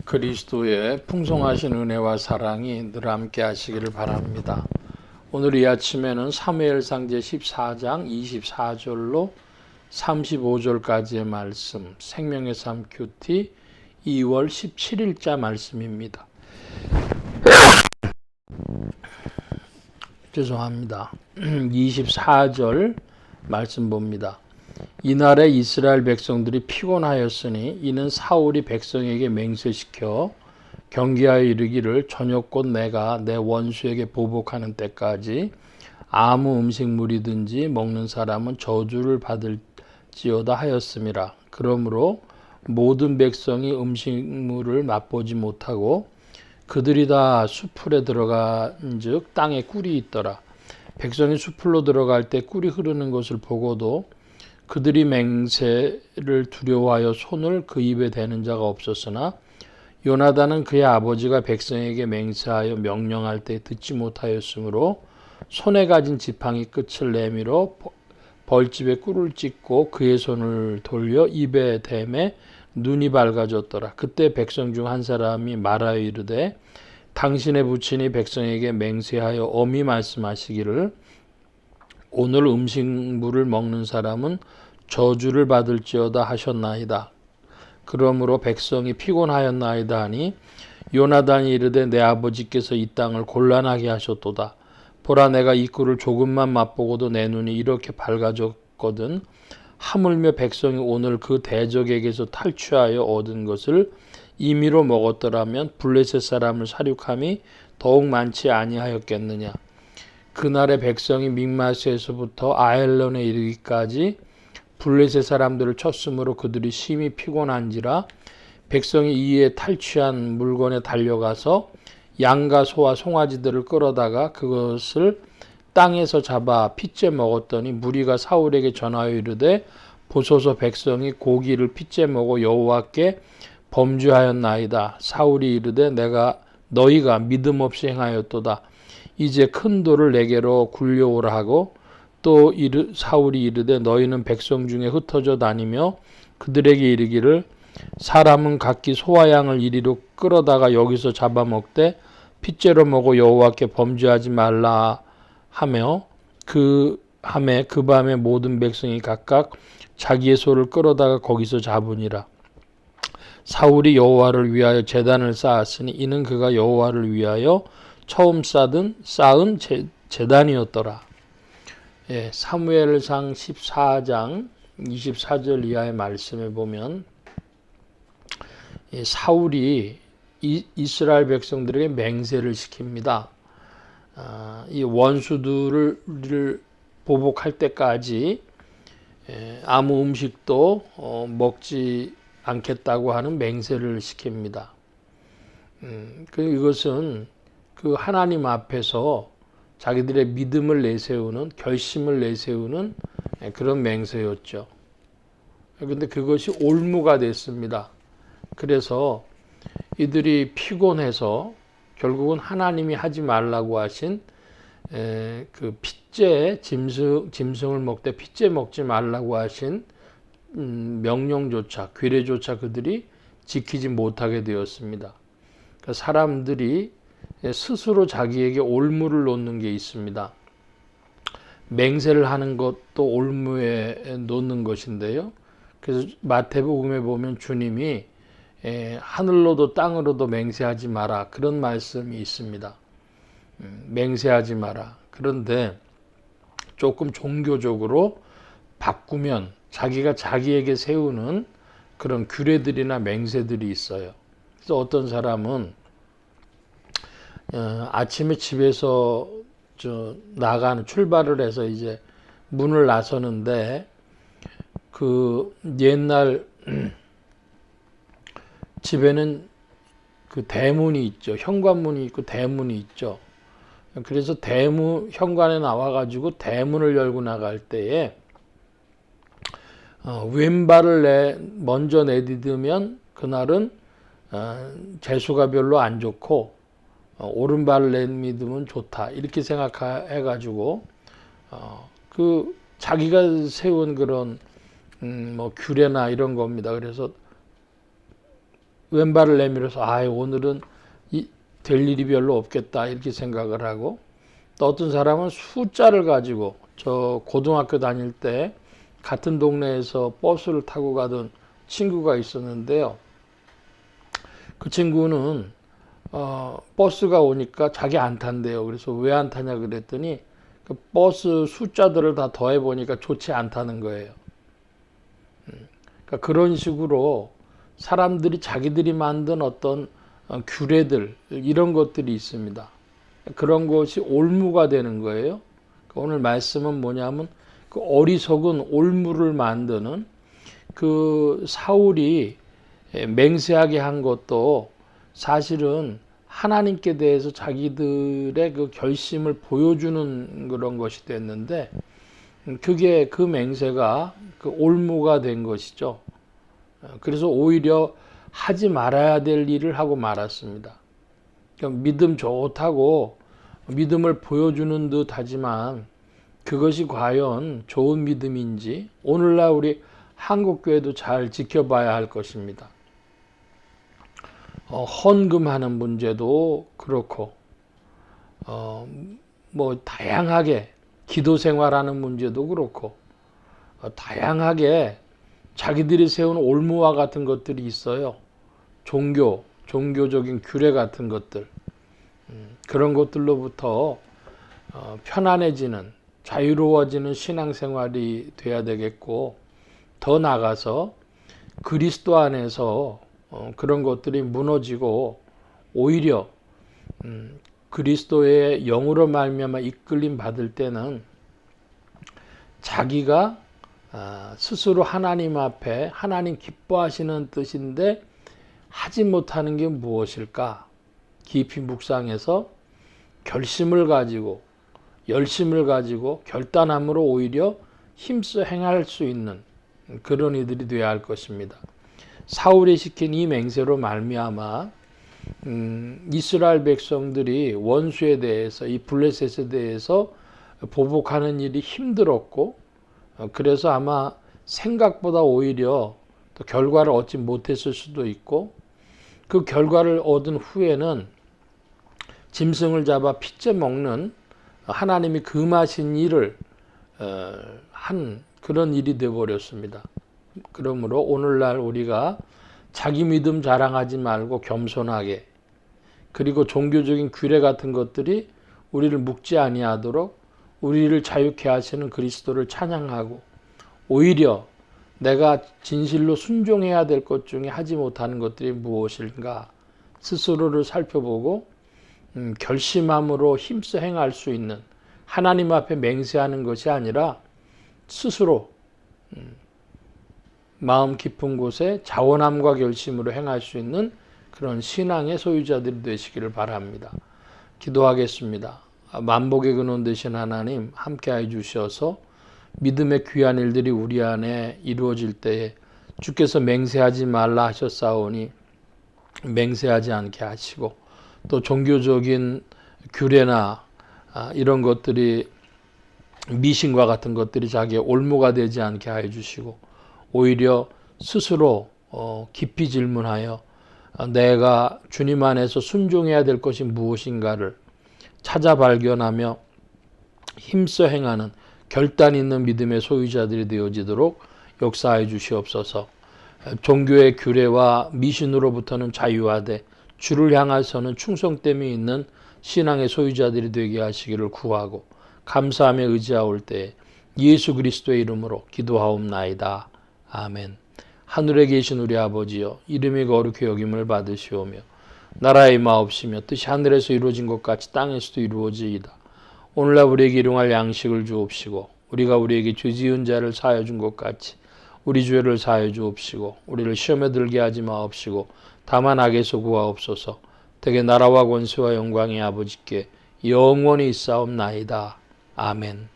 그리스도의 풍성하신 은혜와 사랑이 늘 함께 하시기를 바랍니다. 오늘 이 아침에는 사무엘상 제 14장 24절로 35절까지의 말씀, 생명의 삶 큐티 2월 17일자 말씀입니다. 죄송합니다. 24절 말씀 봅니다. 이날에 이스라엘 백성들이 피곤하였으니 이는 사울이 백성에게 맹세시켜 경계하여 이르기를 저녁곧 내가 내 원수에게 보복하는 때까지 아무 음식물이든지 먹는 사람은 저주를 받을지어다 하였음이라. 그러므로 모든 백성이 음식물을 맛보지 못하고 그들이 다 수풀에 들어간즉 땅에 꿀이 있더라. 백성이 수풀로 들어갈 때 꿀이 흐르는 것을 보고도 그들이 맹세를 두려워하여 손을 그 입에 대는 자가 없었으나 요나단은 그의 아버지가 백성에게 맹세하여 명령할 때 듣지 못하였으므로 손에 가진 지팡이 끝을 내밀어 벌집에 꿀을 찍고 그의 손을 돌려 입에 대매 눈이 밝아졌더라. 그때 백성 중 한 사람이 말하여 이르되 당신의 부친이 백성에게 맹세하여 엄히 말씀하시기를 오늘 음식물을 먹는 사람은 저주를 받을지어다 하셨나이다. 그러므로 백성이 피곤하였나이다 하니 요나단이 이르되 내 아버지께서 이 땅을 곤란하게 하셨도다. 보라 내가 이 꿀을 조금만 맛보고도 내 눈이 이렇게 밝아졌거든. 하물며 백성이 오늘 그 대적에게서 탈취하여 얻은 것을 임의로 먹었더라면 블레셋 사람을 사륙함이 더욱 많지 아니하였겠느냐. 그날의 백성이 믹마스에서부터 아엘론에 이르기까지 블레셋 사람들을 쳤으므로 그들이 심히 피곤한지라. 백성이 이에 탈취한 물건에 달려가서 양과 소와 송아지들을 끌어다가 그것을 땅에서 잡아 핏째 먹었더니 무리가 사울에게 전하여 이르되 보소서 백성이 고기를 핏째 먹어 여호와께 범죄하였나이다. 사울이 이르되 너희가 믿음 없이 행하였도다. 이제 큰 돌을 내게로 굴려오라 하고 또 사울이 이르되 너희는 백성 중에 흩어져 다니며 그들에게 이르기를 사람은 각기 소와 양을 이리로 끌어다가 여기서 잡아먹되 핏째로 먹어 여호와께 범죄하지 말라 하며 그 밤에 모든 백성이 각각 자기의 소를 끌어다가 거기서 잡으니라. 사울이 여호와를 위하여 제단을 쌓았으니 이는 그가 여호와를 위하여 처음 쌓은 제단이었더라. 예, 사무엘상 14장 24절 이하의 말씀에 보면 사울이 이스라엘 백성들에게 맹세를 시킵니다. 이 원수들을 보복할 때까지 아무 음식도 먹지 않겠다고 하는 맹세를 시킵니다. 이것은 그 하나님 앞에서 자기들의 믿음을 내세우는, 결심을 내세우는 그런 맹세였죠. 그런데 그것이 올무가 됐습니다. 그래서 이들이 피곤해서 결국은 하나님이 하지 말라고 하신 그 핏째 짐승을 먹되 핏째 먹지 말라고 하신 명령조차 규례조차 그들이 지키지 못하게 되었습니다. 그러니까 사람들이 스스로 자기에게 올무를 놓는 게 있습니다. 맹세를 하는 것도 올무에 놓는 것인데요. 그래서 마태복음에 보면 주님이 하늘로도 땅으로도 맹세하지 마라 그런 말씀이 있습니다. 맹세하지 마라. 그런데 조금 종교적으로 바꾸면 자기가 자기에게 세우는 그런 규례들이나 맹세들이 있어요. 그래서 어떤 사람은 아침에 집에서 출발을 해서 이제 문을 나서는데 그 옛날 집에는 그 대문이 있죠. 현관문이 있고 대문이 있죠. 그래서 현관에 나와가지고 대문을 열고 나갈 때에 왼발을 먼저 내디디면 그날은 재수가 별로 안 좋고 오른발을 내딛으면 좋다 이렇게 생각해가지고 그 자기가 세운 그런 규례나 이런 겁니다. 그래서 왼발을 내밀어서 오늘은 될 일이 별로 없겠다 이렇게 생각을 하고, 또 어떤 사람은 숫자를 가지고, 저 고등학교 다닐 때 같은 동네에서 버스를 타고 가던 친구가 있었는데요. 그 친구는 버스가 오니까 자기 안 탄대요. 그래서 왜 안 타냐 그랬더니 그 버스 숫자들을 다 더해 보니까 좋지 않다는 거예요. 그러니까 그런 식으로 사람들이 자기들이 만든 어떤 규례들, 이런 것들이 있습니다. 그런 것이 올무가 되는 거예요. 오늘 말씀은 뭐냐면 그 어리석은 올무를 만드는 그 사울이 맹세하게 한 것도 사실은 하나님께 대해서 자기들의 그 결심을 보여주는 그런 것이 됐는데, 그게 그 맹세가 그 올무가 된 것이죠. 그래서 오히려 하지 말아야 될 일을 하고 말았습니다. 그러니까 믿음 좋다고 믿음을 보여주는 듯 하지만 그것이 과연 좋은 믿음인지 오늘날 우리 한국교회도 잘 지켜봐야 할 것입니다. 헌금하는 문제도 그렇고, 뭐 다양하게 기도 생활하는 문제도 그렇고, 다양하게 자기들이 세운 올무와 같은 것들이 있어요. 종교적인 규례 같은 것들, 그런 것들로부터 편안해지는, 자유로워지는 신앙생활이 돼야 되겠고, 더 나아가서 그리스도 안에서 그런 것들이 무너지고 오히려 그리스도의 영으로 말미암아 이끌림 받을 때는 자기가 스스로 하나님 앞에 하나님 기뻐하시는 뜻인데 하지 못하는 게 무엇일까? 깊이 묵상해서 결심을 가지고 열심을 가지고 결단함으로 오히려 힘써 행할 수 있는 그런 이들이 되어야 할 것입니다. 사울이 시킨 이 맹세로 말미암아 이스라엘 백성들이 원수에 대해서, 이 블레셋에 대해서 보복하는 일이 힘들었고, 그래서 아마 생각보다 오히려 또 결과를 얻지 못했을 수도 있고, 그 결과를 얻은 후에는 짐승을 잡아 핏째 먹는 하나님이 금하신 일을 한 그런 일이 되어버렸습니다. 그러므로 오늘날 우리가 자기 믿음 자랑하지 말고 겸손하게, 그리고 종교적인 규례 같은 것들이 우리를 묶지 아니하도록 우리를 자유케 하시는 그리스도를 찬양하고, 오히려 내가 진실로 순종해야 될 것 중에 하지 못하는 것들이 무엇인가 스스로를 살펴보고 결심함으로 힘써 행할 수 있는, 하나님 앞에 맹세하는 것이 아니라 스스로 마음 깊은 곳에 자원함과 결심으로 행할 수 있는 그런 신앙의 소유자들이 되시기를 바랍니다. 기도하겠습니다. 만복의 근원 되신 하나님, 함께해 주셔서 믿음의 귀한 일들이 우리 안에 이루어질 때에 주께서 맹세하지 말라 하셨사오니 맹세하지 않게 하시고, 또 종교적인 규례나 이런 것들이, 미신과 같은 것들이 자기의 올무가 되지 않게 해 주시고, 오히려 스스로 깊이 질문하여 내가 주님 안에서 순종해야 될 것이 무엇인가를 찾아 발견하며 힘써 행하는 결단 있는 믿음의 소유자들이 되어지도록 역사해 주시옵소서. 종교의 규례와 미신으로부터는 자유하되 주를 향해서는 충성됨이 있는 신앙의 소유자들이 되게 하시기를 구하고 감사하며 의지하올 때 예수 그리스도의 이름으로 기도하옵나이다. 아멘. 하늘에 계신 우리 아버지여, 이름이 거룩히 여김을 받으시오며 나라의 마옵시며 뜻이 하늘에서 이루어진 것 같이 땅에서도 이루어지이다. 오늘날 우리에게 일용할 양식을 주옵시고 우리가 우리에게 죄 지은 자를 사하여 준 것 같이 우리 죄를 사하여 주옵시고 우리를 시험에 들게 하지 마옵시고 다만 악에서 구하옵소서. 대개 나라와 권세와 영광이 아버지께 영원히 있사옵나이다. 아멘.